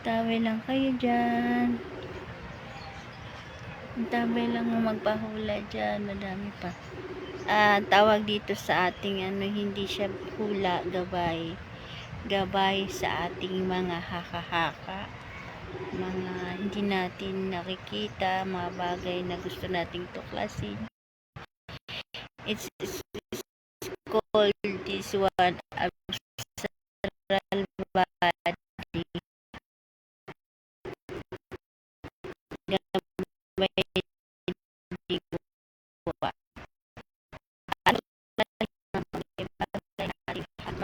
Tabi lang kayo dyan. Tabi lang magpahula dyan. Madami pa. Tawag dito sa ating hindi siya hula, gabay. Gabay sa ating mga haka-haka. Mga hindi natin nakikita, mga bagay na gusto nating tuklasin. It's called this one astral body. Gabay diwa. Ano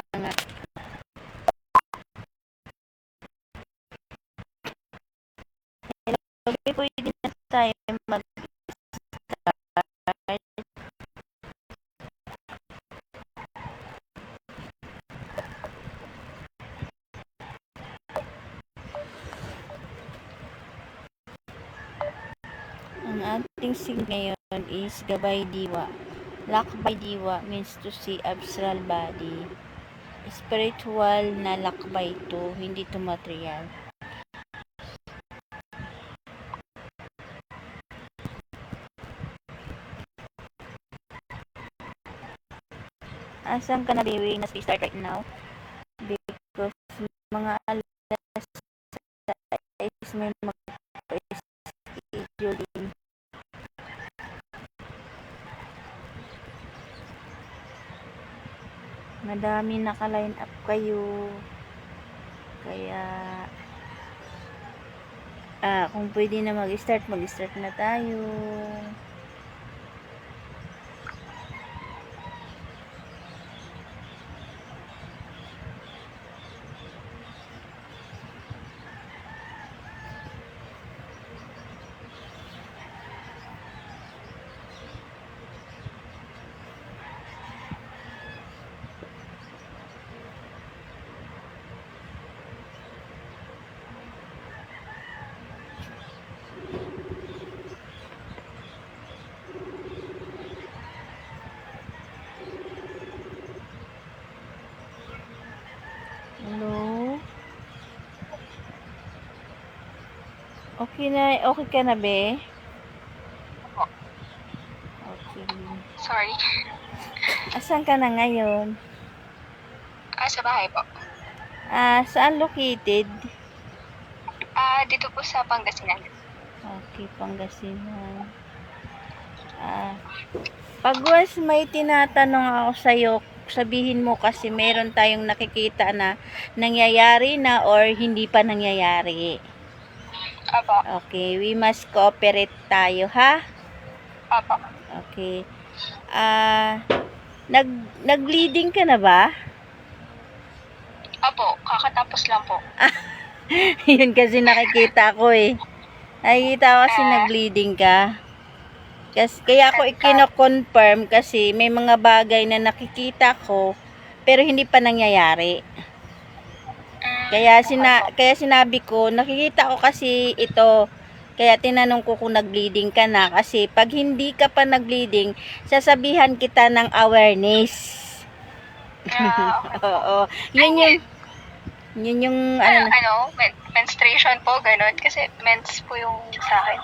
mga pwede na tayo mag ang ating sig ngayon is gabay diwa. Lakbay diwa means to see astral body. Spiritual na lakbay to, hindi to material. Asan ka na, baby? Nas start right now? Because mga alas is may mag-schedule din. Madami naka-line up kayo. Kaya kung pwede na mag-start na tayo. Hello? Okay ka na, be? Okay. Sorry. Asan ka na ngayon? Sa bahay po. Saan located? Dito po sa Pangasinan. Okay, Pangasinan. Pag once may tinatanong ako sa'yo, sabihin mo kasi meron tayong nakikita na nangyayari na or hindi pa nangyayari. Apo. Okay, we must cooperate tayo, ha? Apo. Okay. Nag-bleeding ka na ba? Apo, kakatapos lang po. Yun kasi nakikita ko eh. Nakikita ko kasi nag-bleeding ka. Kaya ako ikino-confirm kasi may mga bagay na nakikita ko pero hindi pa nangyayari. Kaya sinabi ko, nakikita ko kasi ito. Kaya tinanong ko kung nag-bleeding ka na kasi pag hindi ka pa nag-bleeding, sasabihan kita ng awareness. Okay. Oo. Yun yung menstruation po, ganun. Kasi mens po yung sa akin.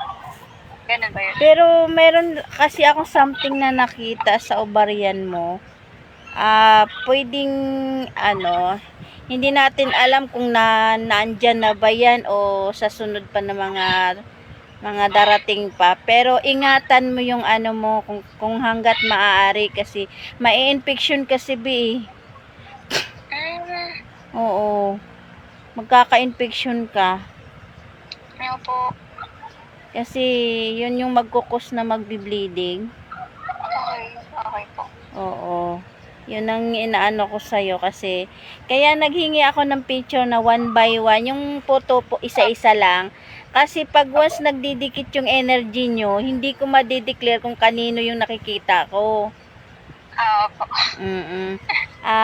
Ganun ba yun? Pero meron kasi akong something na nakita sa ovarian mo. Pwedeng hindi natin alam kung naandyan na ba yan o sa sunod pa na mga darating pa. Pero ingatan mo yung mo kung hanggat maaari kasi mai-infection kasi bi. Oo. Magkaka-infection ka. Ayaw po. Kasi yun yung magkukos na magbi-bleeding. Okay po. Oo. Yun ang inaano ko sa'yo kasi kaya naghingi ako ng picture na 1 by 1. Yung photo po isa-isa lang. Kasi pag once nagdidikit yung energy nyo, hindi ko madideclare kung kanino yung nakikita ko. Opo.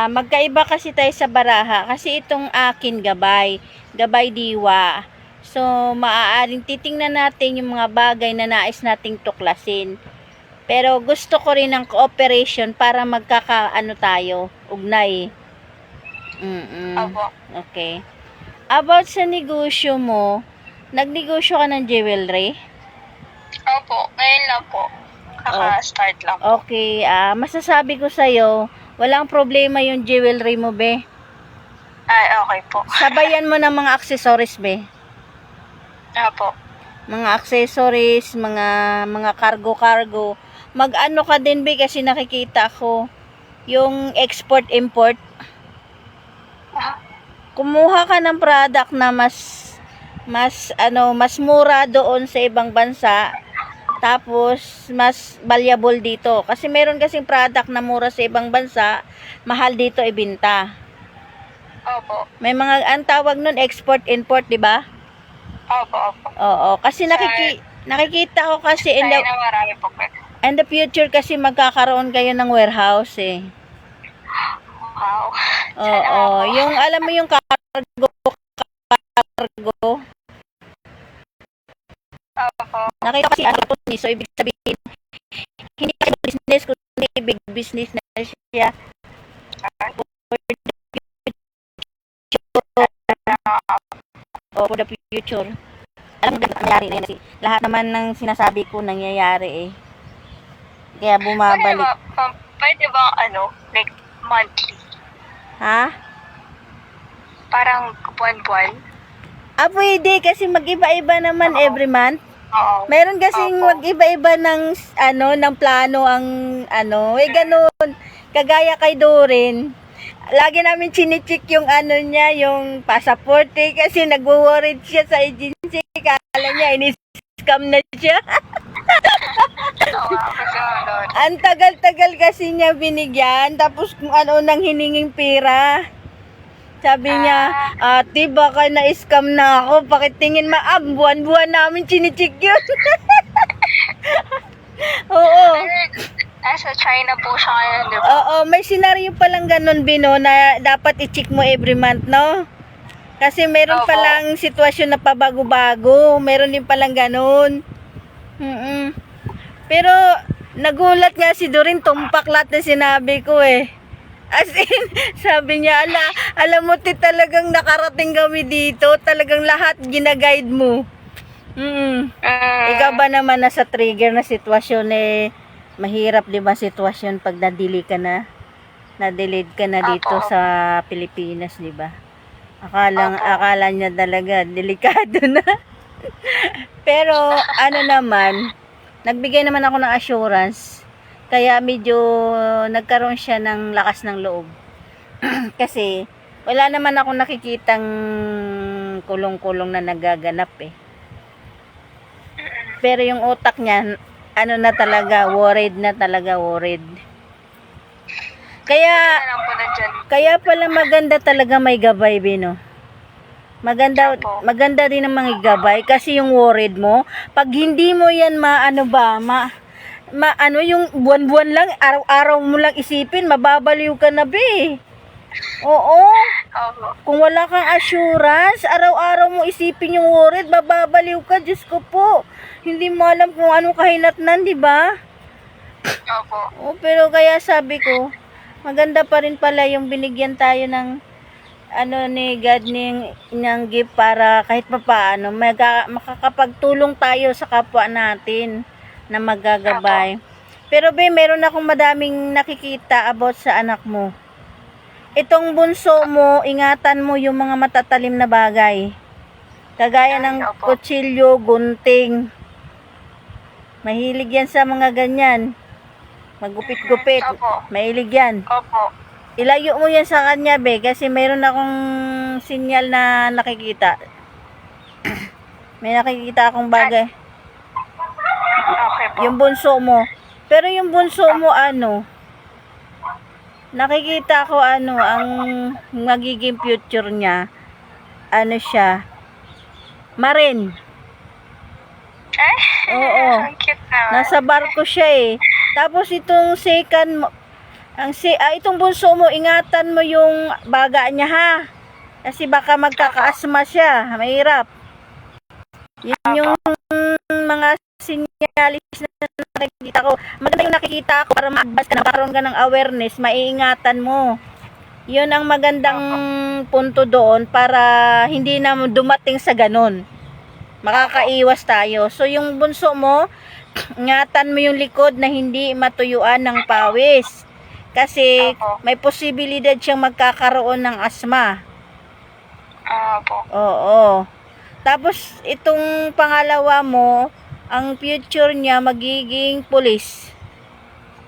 Magkaiba kasi tayo sa baraha. Kasi itong akin gabay. Gabay diwa. So, maaaring titingnan natin yung mga bagay na nais nating tuklasin. Pero gusto ko rin ng cooperation para magkakaano tayo, ugnay. Opo. Okay. About sa negosyo mo, nagnegosyo ka ng jewelry? Opo, ngayon lang po. Kaka-start lang. Okay, masasabi ko sa'yo, walang problema yung jewelry mo, be. Ay, okay po. Sabayan mo ng mga accessories, be. Opo. Mga accessories, mga cargo-cargo. Mag-ano ka din, be, kasi nakikita ko yung export-import. Ah, Kumuha ka ng product na mas mura doon sa ibang bansa, tapos mas valuable dito. Kasi meron kasing product na mura sa ibang bansa, mahal dito ibenta. Opo. May mga ang tawag nun export-import, di ba? Opo. Oo, kasi nakikita ko kasi Kaya na marami po. in the future kasi magkakaroon kayo ng warehouse eh. Wow. Oo, yung alam mo yung cargo. Opo. Nakita kasi ano ni, so ibig sabihin hindi kasi business kundi big business na siya. For the future. Alam mo nangyayari na yun kasi lahat naman ng sinasabi ko nangyayari eh. Kaya bumabalik. Pwede bang like monthly? Ha? Parang buwan-buwan? Pwede kasi mag-iba-iba naman every month. Oo. Meron kasing Opo. mag-iba-iba ng ng plano ang ganun. Kagaya kay Dorin. Lagi namin chine-check yung niya, yung passport kasi nagwo-worried siya sa agency. Kala niya ini-scam na siya. Oo, kasi doon. Ang tagal-tagal kasi niya binigyan, tapos kung ano nang hininging pera. Sabi niya, ate, baka na-scam na ako. Pakitingin buwan-buwan namin chine-check yun. Oo. Nasa China po siya ngayon, di ba? Oo, may senaryo palang ganun, Bino, na dapat i-check mo every month, no? Kasi meron Opo. palang sitwasyon na pabago-bago. Meron din palang ganun. Pero, nagulat nga si Doreen, tumpak lahat na sinabi ko eh. As in, sabi niya, alam mo, talagang nakarating kami dito. Talagang lahat ginaguide mo. Ikaw ba naman nasa trigger na sitwasyon eh, mahirap 'di ba sitwasyon pag na-delay ka na? Na-delayed ka na dito Opo. sa Pilipinas, 'di ba? Akala niya talaga delikado na. Pero ano naman, nagbigay naman ako ng assurance. Kaya medyo nagkaroon siya ng lakas ng loob. Kasi wala naman ako nakikitang kulong-kulong na nagaganap eh. Pero yung utak niya, na talaga, worried. Kaya, Alam po nandyan. kaya pala maganda talaga may gabay, Bino. Opo. Maganda din ang mga gabay kasi yung worried mo, pag hindi mo yan yung buwan-buwan lang, araw-araw mo lang isipin, mababaliw ka na, be. Oo. Opo. Kung wala kang assurance, araw-araw mo isipin yung worried, mababaliw ka, Diyos ko po. Hindi mo alam kung anong kahinatnan, di ba? Opo. Pero kaya sabi ko, maganda pa rin pala yung binigyan tayo ng ni God ng gift para kahit papaano makakapagtulong tayo sa kapwa natin na magagabay. Pero meron akong madaming nakikita about sa anak mo. Itong bunso mo, ingatan mo yung mga matatalim na bagay. Kagaya ng Opo. kutsilyo, gunting. Mahilig yan sa mga ganyan. Magupit-gupit. Opo. Mahilig yan. Opo. Ilayo mo yan sa kanya, be, kasi mayroon akong sinyal na nakikita. May nakikita akong bagay. Okay po. Yung bunso mo. Pero yung bunso mo, nakikita ko ang magiging future niya. Siya, Marin. Oo. Ang cute naman. Nasa barko siya eh. Tapos itong second mo, itong bunso mo, ingatan mo yung baga niya ha. Kasi baka magkakaasma siya. Mahirap. Yun yung mga sinyalis na nakikita ko. Maganda yung nakikita ko para ma-advance ka na, magkaroon ka ng awareness, maiingatan mo. Yun ang magandang punto doon para hindi na dumating sa ganun. Makakaiwas tayo. So, yung bunso mo, ingatan mo yung likod na hindi matuyuan ng pawis. Kasi Opo. may posibilidad siyang magkakaroon ng asma. Opo. Oo. Tapos, itong pangalawa mo, ang future niya magiging pulis.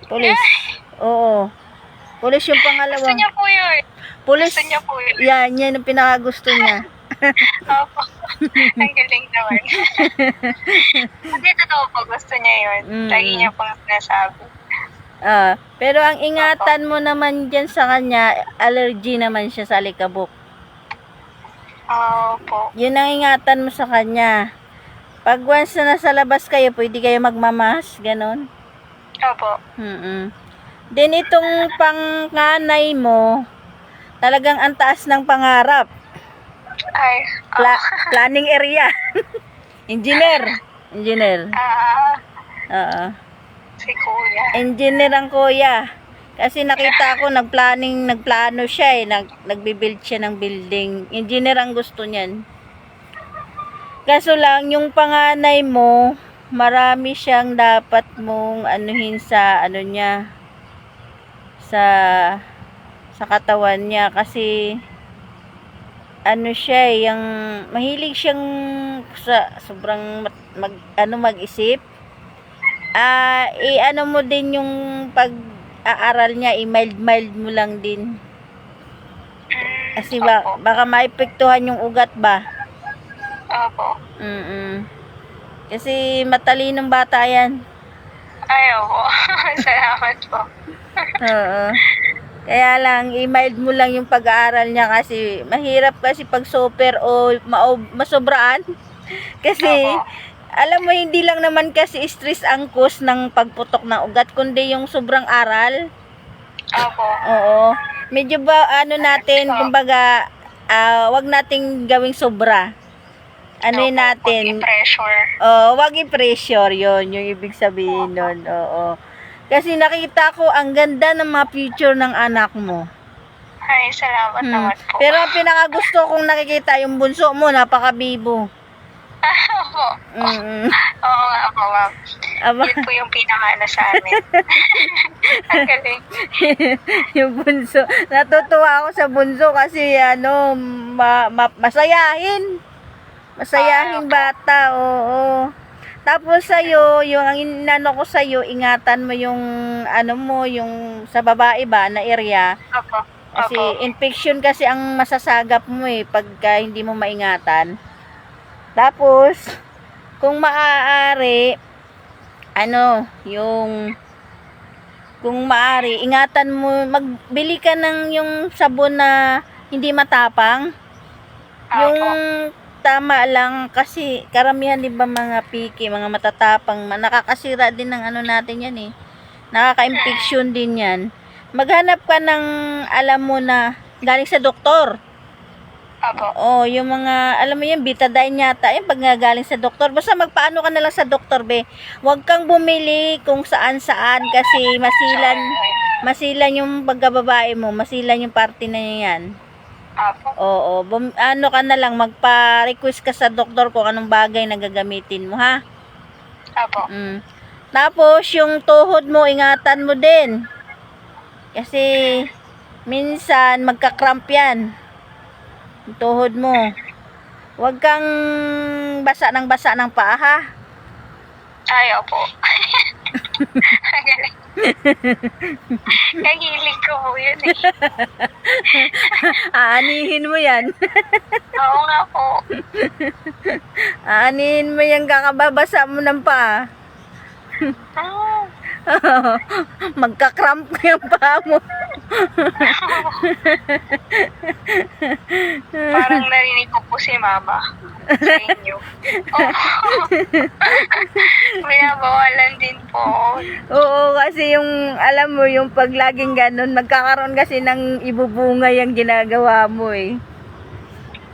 Pulis. Oo. Pulis yung pangalawa. Gusto niya po yun. Pulis. Gusto niya po yun. Yan yung pinakagusto niya. Opo. Ang galing naman. Kasi totoo po, gusto niya yun. Lagi niya pong sinasabi. Pero ang ingatan mo naman dyan sa kanya, allergy naman siya sa alikabok. Opo. Yun ang ingatan mo sa kanya. Pag once na nasa labas kayo, pwede kayo magmamas, ganon. Opo. Then itong panganay mo, talagang ang taas ng pangarap. Ay. Planning area. Engineer. Oo. Si Kuya. Engineer ang kuya. Kasi nakita ko nagplano siya nagbi-build siya ng building. Engineer ang gusto niyan. Kaso lang yung panganay mo, marami siyang dapat mong anuhin sa niya sa katawan niya kasi siya yung mahilig siyang sa sobrang mag-isip. Ano mo din yung pag-aaral niya, i-mild mo lang din. Kasi baka maipektuhan yung ugat ba? Opo. Kasi matalinong bata yan. Ay, opo. Salamat po. Oo. Kaya lang, i-mild mo lang yung pag-aaral niya kasi mahirap kasi pag super o masobraan. Kasi, Opo. alam mo, hindi lang naman kasi stress ang cause ng pagputok ng ugat, kundi yung sobrang aral. Opo. Oo. Medyo ba, natin, kumbaga, wag nating gawing sobra. Yun natin? Pressure. Wag i-pressure yun, yung ibig sabihin nun. Oo. Kasi nakita ko, ang ganda ng mga future ng anak mo. Ay, salamat naman po. Pero ang pinakagusto kong nakikita, yung bunso mo, napakabibo. Opo. Oo nga po, ma'am. Yun po yung pinakaano sa amin. Ang galing. Yung bunso. Natutuwa ako sa bunso kasi masayahin. Masayahing bata, oo. Tapos sa'yo, yung ang inano ko sa'yo, ingatan mo yung yung sa babae ba na area. Opo. Kasi infection kasi ang masasagap mo pagka hindi mo maingatan. Tapos, kung maaari, kung maaari, ingatan mo, magbili ka ng yung sabon na hindi matapang. Yung tama lang kasi karamihan din ba mga piki, mga matatapang, nakakasira din ng natin yan nakaka-infection din yan. Maghanap ka ng alam mo na galing sa doktor. Opo. Yung mga, alam mo yan, betadine yata, yung pag galing sa doktor. Basta magpaano ka na lang sa doktor, be. Huwag kang bumili kung saan-saan kasi masilan yung pagkababae mo, masilan yung party na yan. Opo. Ka na lang, magpa-request ka sa doktor kung anong bagay na gagamitin mo, ha? Opo. Tapos, yung tuhod mo, ingatan mo din. Kasi, minsan, magka-cramp yan. Yung tuhod mo. Huwag kang basa ng paa, ha? Ay, opo. Ang galing. Kahilig ko po yun Aanihin mo yan. Oo nga po. Aanihin mo yan, kakababasa mo ng paa. Magka-cramp yung paa mo. Parang narinig ko po si Mama sa inyo. Binabawalan din po. Oo, kasi yung, alam mo, yung pag laging ganun, magkakaroon kasi ng ibubunga yung ginagawa mo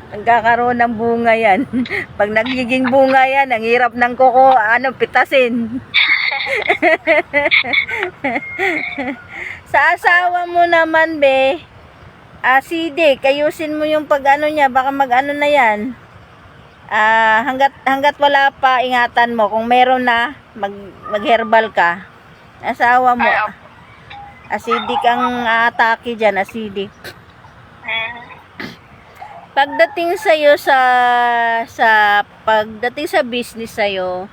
Nagkakaroon ng bunga yan. Pag nagiging bunga yan, ang hirap ng kuko, pitasin. Sa asawa mo naman, be, CD, ayusin mo yung pag-ano niya, baka mag-ano na yan. Hanggat wala pa, ingatan mo. Kung meron na, mag-herbal ka. Asawa mo, Ay, opo. acidic ang atake dyan, acidic. Mm. Pagdating sa'yo pagdating sa business sa'yo,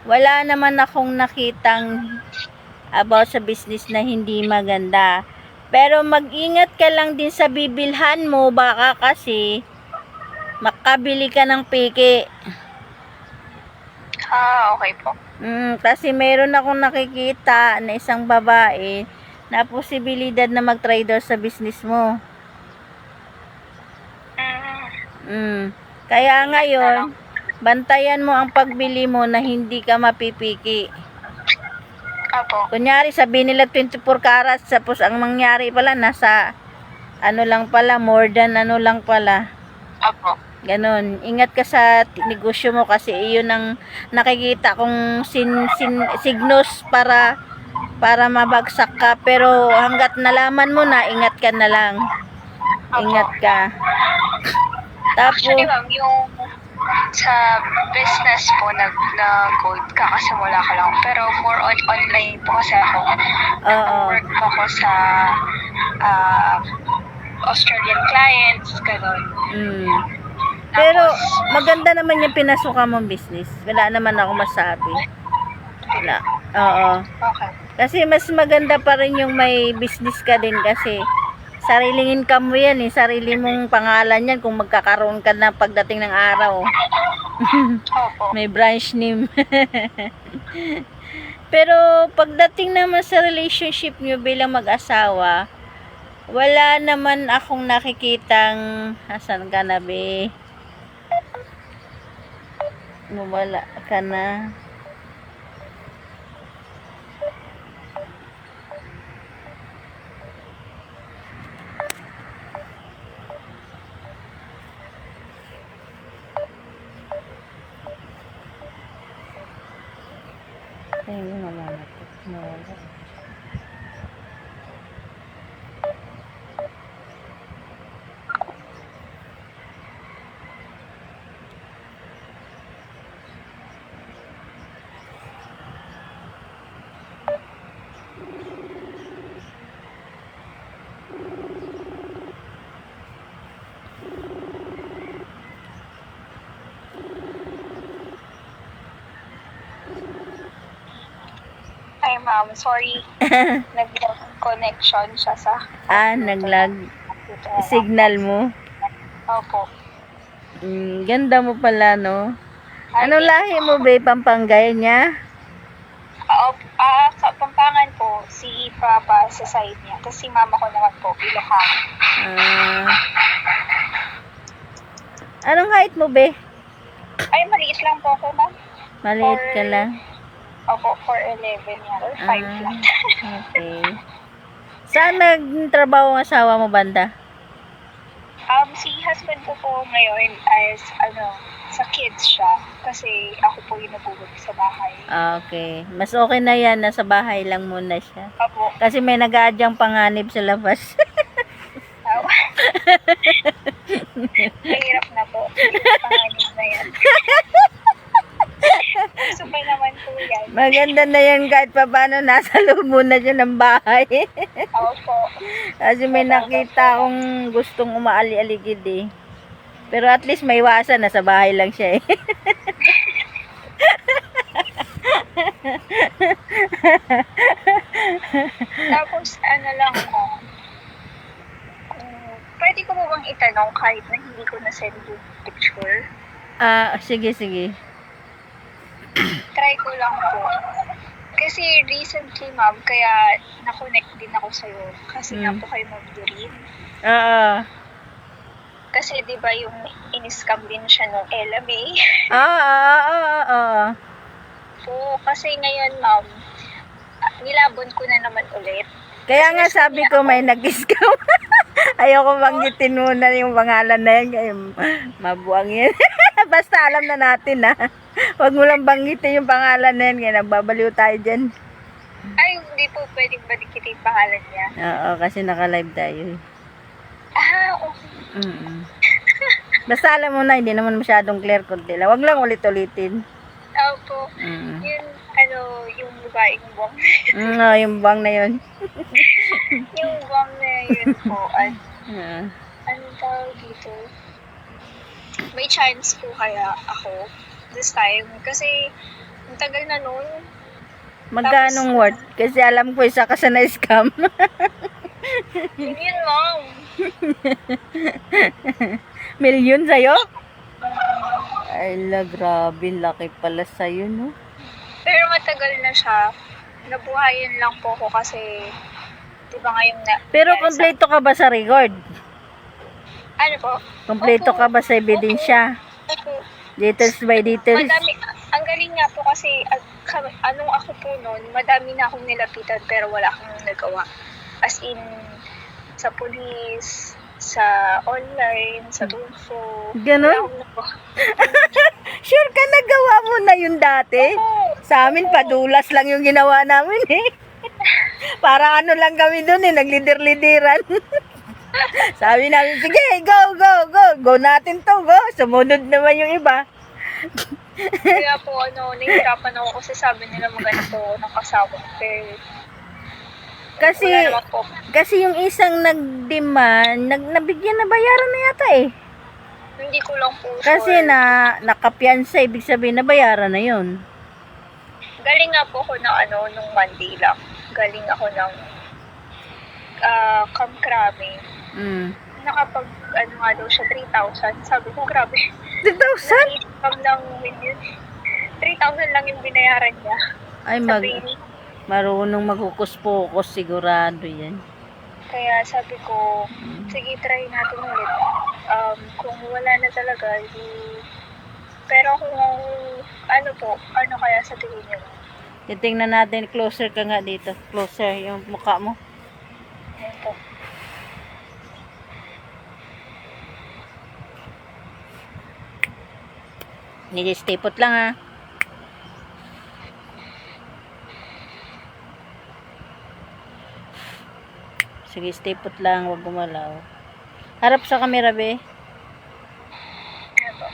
wala naman akong nakitang about sa business na hindi maganda. Pero mag-ingat ka lang din sa bibilhan mo, baka kasi makabili ka ng peke. Okay po. Kasi meron akong nakikita na isang babae na posibilidad na mag-trader sa business mo. Kaya ngayon, bantayan mo ang pagbili mo na hindi ka mapipiki. Apo. Kunyari, sabihin nila 24 carats, tapos ang mangyari pala, nasa, ano lang pala, more than ano lang pala. Apo. Ganon. Ingat ka sa negosyo mo kasi iyon ang nakikita kong signos para mabagsak ka. Pero hanggat nalaman mo na, ingat ka na lang. Ingat ka. Tapos, Actually, ma'am, yung sa business po nag-gold, kakasimula ka lang. Pero more on online po kasi ako. Work po ako sa Australian clients, gano'n. Pero maganda naman yung pinasukan mong business. Wala naman ako masabi. Wala. Oo. Okay. Kasi mas maganda pa rin yung may business ka din kasi sariling income mo yan eh. Sarili mong pangalan yan kung magkakaroon ka na pagdating ng araw. Opo. May branch name. Pero pagdating naman sa relationship nyo bilang mag-asawa, wala naman akong nakikitang asan ka na be? Wala ka na. Ay, wala na to. Wala. Hi, ma'am. Sorry. Nag-lag connection siya sa Naglag signal mo. Opo. Ganda mo pala, no? Ano lahi mo, be? Pampangay niya? Kapampangan po, si Papa sa side niya. Tapos si Mama ko naman po, Ilocano. Anong height mo, be? Ay, maliit lang po ako, ma'am. Maliit ka lang. Opo, 4'11 yan. Or 5 lang. Okay. Saan nagtrabaho ang asawa mo, banda? Si husband ko po ngayon is, sa kids siya. Kasi ako po yung nagugot sa bahay. Okay. Mas okay na yan. Nasa bahay lang muna siya. Opo. Kasi may nag-aadyang panganib sa labas. Mahirap na po. Panganib na yan. Gusto pa naman po yan. Maganda na yan kahit pa paano nasa loob muna siya ng bahay. Opo. Kasi may nakita akong gustong umaali-aligid eh. Pero at least may iwasan, nasa bahay lang siya eh. Tapos, lang ko. Pwede ko mo bang itanong kahit na hindi ko na-send yung picture? Sige. Try ko lang po. Kasi recently, ma'am, kaya na-connect din ako sa'yo. Kasi nga po kayo mag-urine. Kasi di ba yung in-scam din siya nung LMA? So, kasi ngayon, ma'am, nilabon ko na naman ulit. Kaya nga sabi ko may nag-scam. Ayoko banggitin muna yung pangalan na yan. Kaya mabuang yan. Basta alam na natin ha. Huwag mo lang banggitin yung pangalan na yan. Kaya nagbabaliw tayo dyan. Ay, hindi po pwedeng balikin yung pangalan niya. Oo, kasi naka-live tayo. Mm. Basta alam mo na, hindi naman masyadong clear konti lang. Wag lang ulit-ulitin. Opo. Mm. Yun, yung babaeng buwang. Yung bang na yun. Yung buwang na yun po. At Ah. anong tawag dito? May chance po kaya ako this time. Kasi, ang tagal na nun. Magkanong worth? Kasi alam ko isa ka sa na-scam. Yun, ma'am. Milyon sa'yo? Ay, grabe. Laki pala sa'yo, no? Pero matagal na siya. Nabuhayan lang po ako kasi, di ba ngayong na... Pero kompleto ka ba sa record? Ano po? Kompleto Opo. ka ba sa ebidensya? Opo. Details by details? Madami, ang galing nga po kasi, anong ako po noon, madami na akong nilapitan pero wala akong nagawa. As in, sa police, sa online, sa Tulfo. Ganon? Wala akong nagawa. Sure ka nagawa mo na yun dati? Sa amin, padulas lang yung ginawa namin eh. Parang ano lang kami dun eh, naglider-lideran. Sabi namin, sige, go, go, go. Go natin to, go. Sumunod naman yung iba. Kaya po, nahihirapan ako kasi sabi nila maganda po ng kasama. Pero, Kasi, wala naman po. kasi yung isang nag-demand, nabigyan na bayaran na yata eh. Hindi ko lang po Kasi sure. nakapiansa, ibig sabihin nabayaran na yun. Galing nga po ako ng nung Monday lang. Galing ako ng Camp Crame. Mm. Nakapag, nga daw siya, 3,000. Sabi ko, grabe. 2,000? Nakikam ng million. 3,000 lang yung binayaran niya. Ay, Sabi, marunong maghukus-pokus, sigurado yan. kaya sabi ko, sige, try natin ulit. Kung wala na talaga, pero kung ano kaya sa tingin niyo? Titingnan natin, closer ka nga dito. Closer, yung mukha mo. Ayan po. Stay put lang ha. Sige, stay put lang, wag gumalaw. Harap sa camera, be. Ayan po.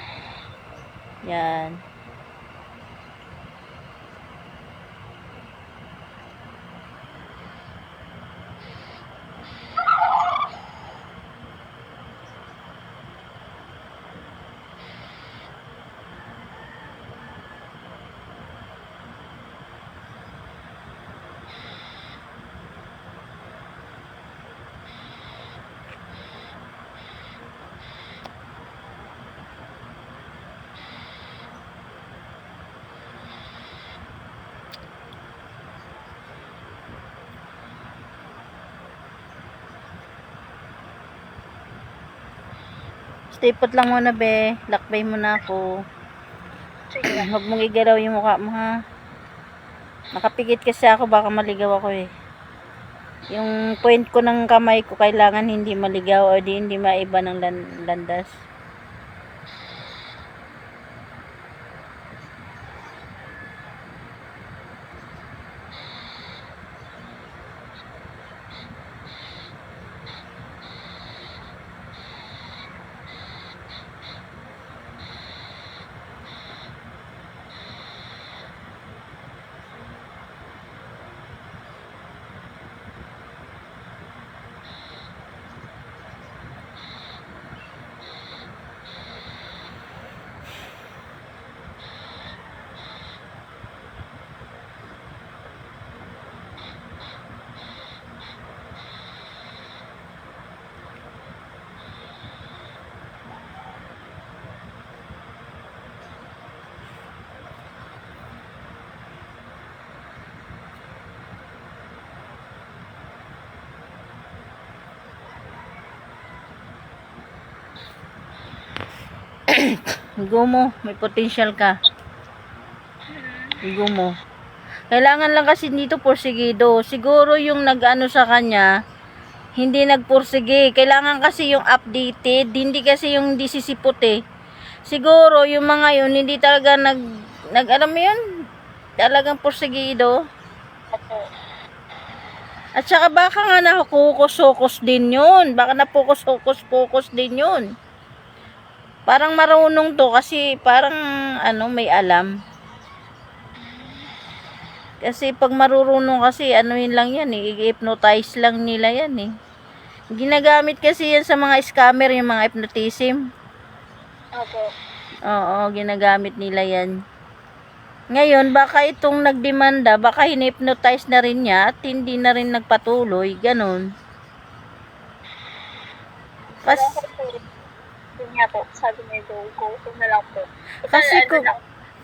Yan. Stay put lang muna, be. Lakbay mo na ako. Sige. Huwag mong igalaw yung mukha mo, ha. Nakapikit kasi ako, baka maligaw ako eh. Yung point ko ng kamay ko, kailangan hindi maligaw o hindi maiba ng landas. Go mo, may potential ka. Go mo. Kailangan lang kasi dito porsigido. Siguro yung nag-ano sa kanya, hindi nagpursige. Kailangan kasi yung updated, hindi kasi yung hindi sisipot eh. Siguro yung mga yun, hindi talaga alam mo yun? Talagang porsigido. Opo. At saka baka nga nakukusukos din yun. Baka napukusukos din yun. Parang marunong to kasi parang may alam. Kasi pag marurunong kasi yun lang yan eh. I-hypnotize lang nila yan eh. Ginagamit kasi yan sa mga scammer, yung mga hypnotism. Opo. Oo, ginagamit nila yan. Ngayon, baka itong nagdemanda, baka hinipnotize na rin niya at hindi na rin nagpatuloy, ganun. Kasi ako po, yun nga po, sabi niya, go na lang po.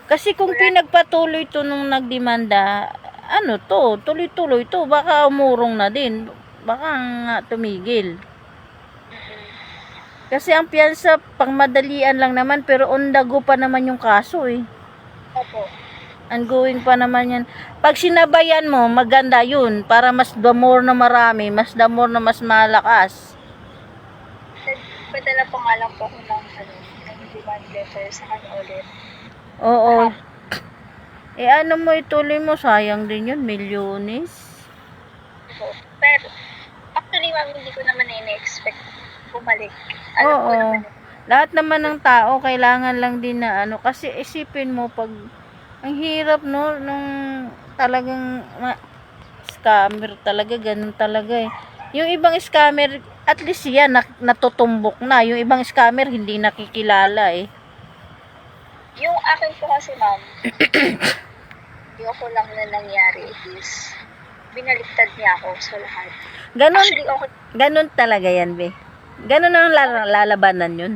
Kasi kung pinagpatuloy to nung nagdemanda, tuloy-tuloy to, baka umurong na din. Baka nga tumigil. Kasi ang piyansa, pangmadalian lang naman, pero on the go pa naman yung kaso eh. Opo. Ongoing pa naman yan. Pag sinabayan mo, maganda yun. Para mas the more na marami, mas the more na mas malakas. Padala pa nga lang po ako ng demand letter sa kanya ulit. Oo. Mo ituloy mo, sayang din yun, milyones. Pero, actually, ma'am, hindi ko naman na-expect bumalik. Oo. Lahat naman ng tao, kailangan lang din na kasi isipin mo pag, ang hirap no, nung talagang scammer talaga, ganun talaga eh. Yung ibang scammer, at least yan, natutumbok na. Yung ibang scammer, hindi nakikilala eh. Yung akin po kasi, ma'am, yung ko lang na nangyari is, binaliktad niya ako sa lahat. Ganun, Actually, okay. Ganun talaga yan, be. Ganun ang lalabanan yun.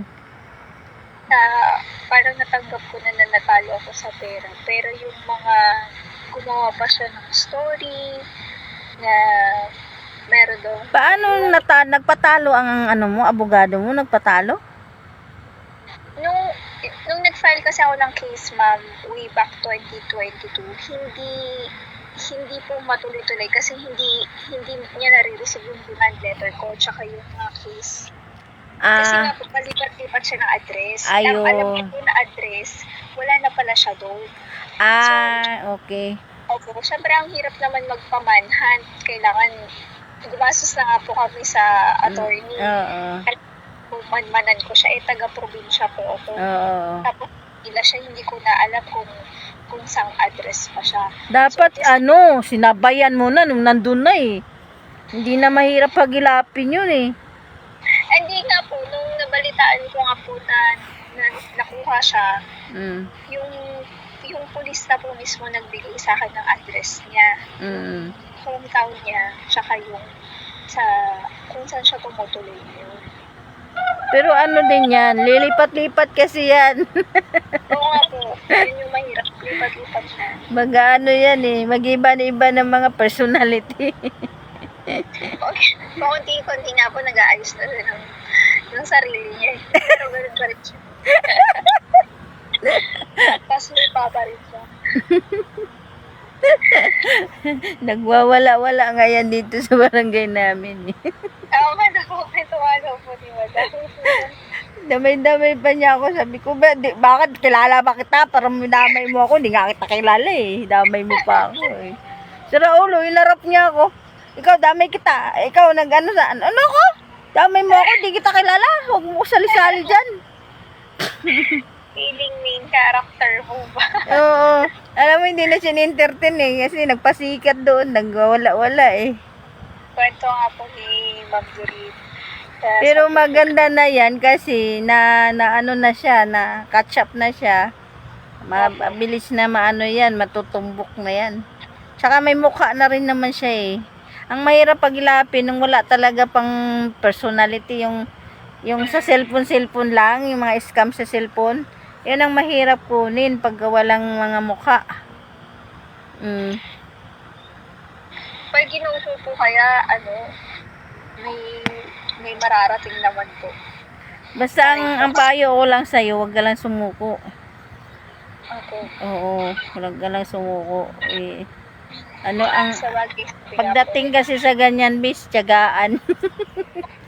Parang natanggap ko na natalo ako sa pera. Pero yung mga gumawa pa siya ng story na meron daw. Paano nagpatalo ang abogado mo? Nagpatalo? Nung nag-file kasi ako ng case, ma'am, way back 2022, hindi po matuloy-tuloy kasi hindi niya nare-receive yung demand letter ko tsaka yung mga case. Kasi nga po, palipat-lipat siya ng address. Ayun. Alam niya po na address, wala na pala siya doon. Okay. Opo, syempre ang hirap naman magpamanhunt. Kailangan, gumastos na nga po kami sa attorney. Oo. Manmanan ko siya, taga-probinsya po ako. Oo. Tapos, siya, hindi ko na alam kung saan address pa siya. Dapat, sinabayan mo na nung nandun na eh. Hindi na mahirap pagilapin yun eh. Hindi nga po, nung nabalitaan ko nga po na nakuha siya, yung pulis na po mismo nagbigay sa akin ng address niya. Hometown niya, tsaka yung kung saan siya tumutuloy yun. Pero din yan, lilipat-lipat kasi yan. Oo nga po, yun yung mahirap, lipat-lipat siya. Yan eh, mag-iba-iba ng mga personality. Pakunti-kunti nga po nag-aayos na rin ng sarili niya. Pero ganun pa rin siya. Tapos may papa rin siya. Nagwawala-wala nga yan dito sa barangay namin eh. Oo nga, nakukwento po ni Madam. Damay-damay pa niya ako. Sabi ko, bakit kilala ba kita? Parang damay mo ako. Hindi nga kita kilala eh. Damay mo pa ako eh. Si Raulo, inarap niya ako. Ikaw, damay kita. Ikaw, sa ano ko? Damay mo ako, di kita kilala. Huwag mo ko sali-sali dyan. Feeling main character mo ba? Oo. Alam mo, hindi na siya ni-entertain eh. Kasi nagpasikat doon. Nagwawala-wala eh. Kwento nga po ni Ma'am Julie. Pero maganda na yan kasi na siya, na catch up na siya. Mabilis na yan, matutumbok na yan. Tsaka may mukha na rin naman siya eh. Ang mahirap pagilapin nung wala talaga pang personality, yung sa cellphone lang, yung mga scam sa cellphone. Yan ang mahirap kunin pag walang mga mukha. Pag ginuso po kaya, may mararating naman po. Basta ang payo ko lang sa'yo, huwag ka lang sumuko. Okay. Oo, huwag ka lang sumuko. Pagdating kasi sa ganyan, bis, tiyagaan.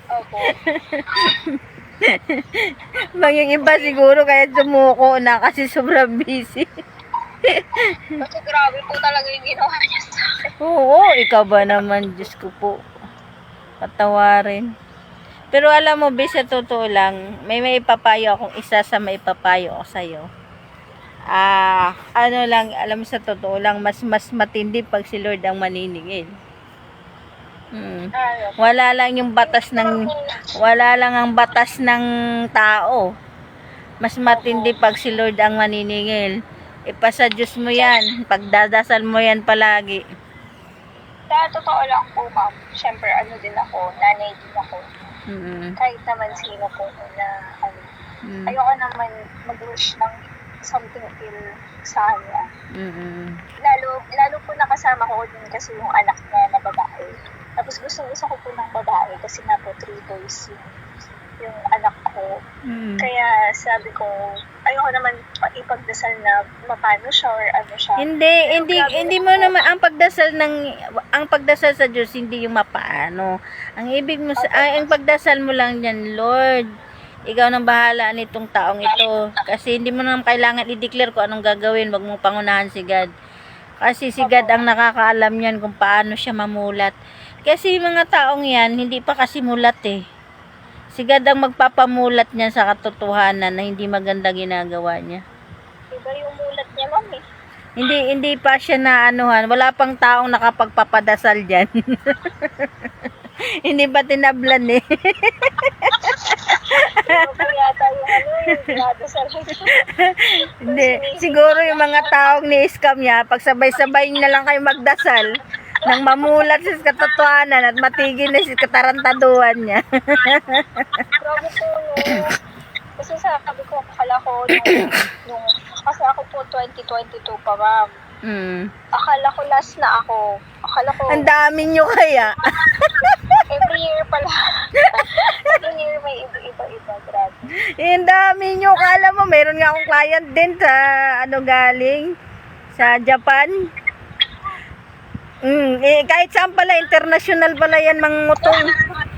Opo. Yung iba siguro kaya sumuko na kasi sobrang busy. Kasi grabe po talaga yung ginawa niya sa akin. Oo, ikaw ba naman, Diyos ko po. Patawarin. Pero alam mo, be, sa totoo lang, may maipapayo akong isa sa maipapayo ko sa'yo. Ano lang, alam mo, sa totoo lang, mas matindi pag si Lord ang maniningil. Ano? Wala lang yung batas ng, wala lang ang batas ng tao. Mas matindi pag si Lord ang maniningil. Ipasa Diyos mo yan. Pagdadasal mo yan palagi. Sa totoo lang po, ma'am, syempre, ano din ako, nanay din ako. Mm. Kahit naman sino po na, ano, Mm. ayoko naman mag-wish ng something ill sa kanya. Mm. Lalo po nakasama ko din kasi yung anak niya na babae. Tapos gusto ko po ng babae kasi nga po 3 boys yung anak ko. Mm. Kaya sabi ko, ayoko naman ipagdasal na mapano siya or ano siya. Hindi mo naman ang pagdasal sa Diyos hindi yung mapaano. Ang ibig mo ang pagdasal mo lang diyan, Lord, ikaw nang bahala nitong taong ito. Kasi hindi mo naman kailangan i-declare kung anong gagawin, wag mong pangunahan si God. Kasi si God ang nakakaalam niyan kung paano siya mamulat. Kasi yung mga taong yan, hindi pa kasi mulat eh. Si God ang magpapamulat niya sa katotohanan na hindi maganda ginagawa niya. Iba yung mulat niya, ma'am eh. Hindi pa siya na anuhan. Wala pang taong nakapagpapadasal diyan. Hindi pa tinablan eh. Iba po yata yung ano, yung dinadasal niya. Hindi. Siguro yung mga taong ni-scam niya, pagsabay-sabay na lang kayo magdasal nang mamulat sa katotohanan at matigil na si katarantaduhan niya. Grabe po no. Kasi sabi ko, akala ko nung kasi ako po 2022 pa, ma'am. Akala ko last na ako. Akala ko Ang dami nyo kaya. every year pala. Every year may iba-iba. Grabe. Ang dami nyo. Kala mo, meron nga akong client din sa galing sa Japan. Kahit saan pala, international pala yan mga ngutong.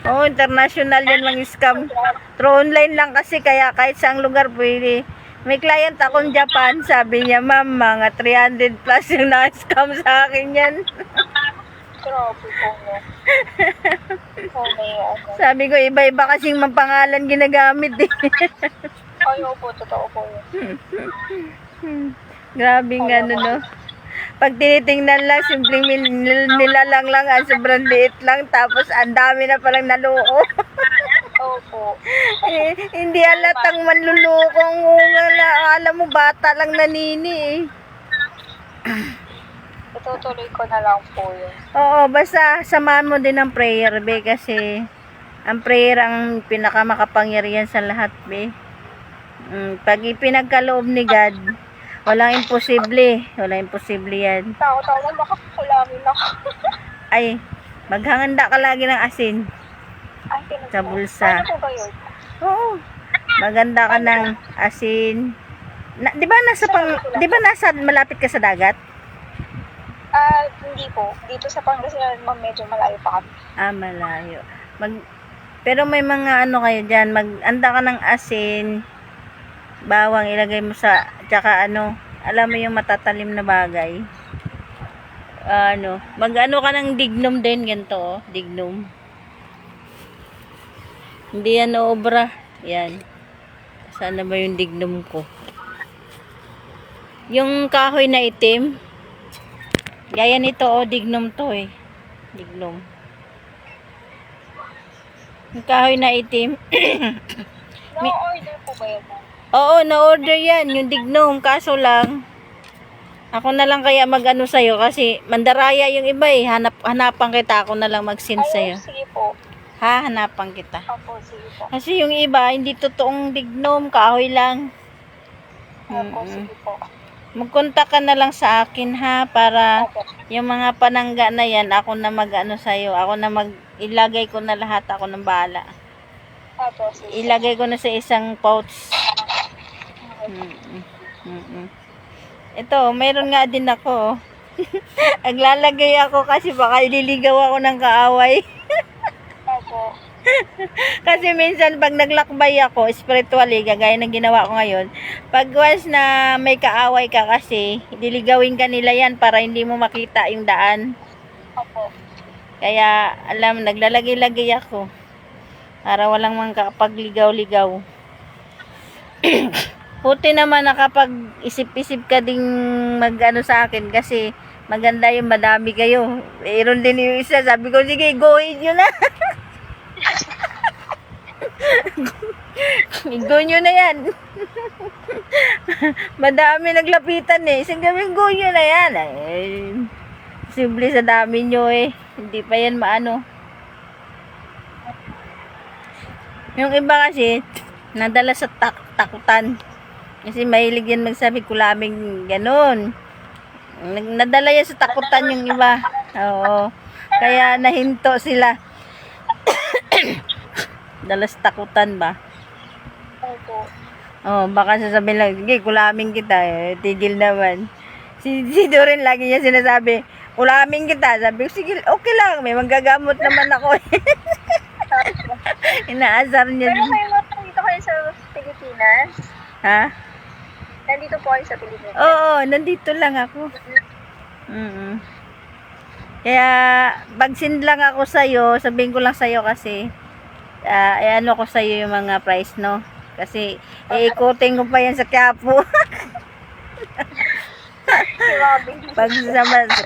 Oh, international yan mga scam. Through online lang kasi, kaya kahit saang lugar pwede. May client akong Japan, sabi niya, ma'am, mga 300 plus yung na-scam sa akin yan. Grabe po no. Oh, may ano. Sabi ko, iba-iba kasing pangalan ginagamit eh. Ayaw po, totoo po yun. Grabing ano, no? Pag tinitingnan lang, simpleng nilalang lang, sobrang liit lang, tapos ang dami na palang naloko. Opo. Hindi halatang manlulokong na alam mo, bata lang nanini eh. Itutuloy ko na lang po yun. Oo, basta samahan mo din ng prayer, be, kasi ang prayer ang pinakamakapangyarihan sa lahat, be. Pag ipinagkaloob ni God, walang imposible. Walang imposible yan. Tao-tao, makakulamin ako. Ay, maghanganda ka lagi ng asin Ay, sa bulsa. Ano po ba yun? Oo. Maganda ka ng asin. Di ba nasa malapit ka sa dagat? Hindi po. Dito sa Pangasinan, medyo malayo pa kami. Malayo. Pero may mga ano kayo dyan, maganda ka ng asin, bawang ilagay mo sa, tsaka alam mo yung matatalim na bagay. Mag-ano ka ng dignum din, ganito, oh, dignum. Hindi yan obra. Yan. Sana ba yung dignum ko? Yung kahoy na itim, gaya nito, oh, dignum to eh. Dignum. Yung kahoy na itim. No-order po ba yun? Oo, na-order yan, yung dignum. Kaso lang, ako na lang kaya mag-ano sa'yo kasi mandaraya yung iba eh. Hanapan kita, ako na lang mag-send sa'yo. Sige po. Ha, hanapan kita. Opo, sige po. Kasi yung iba, hindi totoong dignum, kahoy lang. Opo, sige po. Mag-contact ka na lang sa akin ha, para Opo. yung mga panangga na yan, ako na mag-ano sa'yo. Ako na ilagay ko na lahat, ako nang bahala. Opo, sige. Ilagay ko na sa isang pouch. Ito, mayroon nga din ako. Aglalagay ako kasi baka ililigaw ako ng kaaway. Opo. Kasi minsan pag naglakbay ako spiritually, gagaya ng ginawa ko ngayon, pag once na may kaaway ka kasi, diligawin ka nila yan para hindi mo makita yung daan. Kaya, alam, naglalagay-lagay ako. Para walang mangkapagligaw-ligaw. Puti naman nakapag-isip-isip ka ding mag-ano sa akin kasi maganda yung madami kayo. Mayroon din yung isa. Sabi ko, sige, go-in nyo na. Go nyo na yan. Madami naglapitan eh. Isang gabi, go nyo na yan. Ay, simple sa dami nyo eh. Hindi pa yan maano. Yung iba kasi, nadala sa takutan. Kasi mahilig yan magsabi, kulaming ganun. Nadala yan sa takutan yung iba. Oo. Kaya nahinto sila. Dala sa takutan ba? Opo. Oh, baka sasabihin lang, sige, kulaming kita. Eh, tigil naman. Si Dorin lagi niya sinasabi, kulaming kita. Sabi ko, sige, okay lang. May manggagamot naman ako. Inaasar niya. Pero kayo nandito kayo sa Pilipinas? Ha? Nandito po kayo sa Pilipinas? Oo, nandito lang ako. Kaya, pag-send lang ako sa'yo, sabihin ko lang sa'yo kasi, ano ko sa'yo yung mga price, no? Kasi, iikutin ko pa yan sa Quiapo.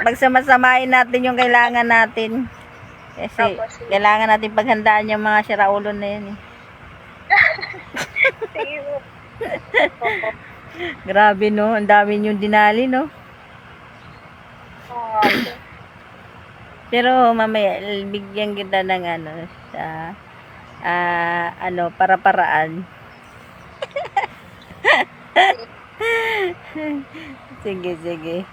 Pagsama-samahin natin yung kailangan natin. Kasi, kailangan natin paghandaan yung mga siraulo na yan, eh. Sige po. Grabe, no? Ang dami yung dinali, no? Oo. Pero, mamaya, bigyan kita ng ano, sa, para-paraan. Sige, sige.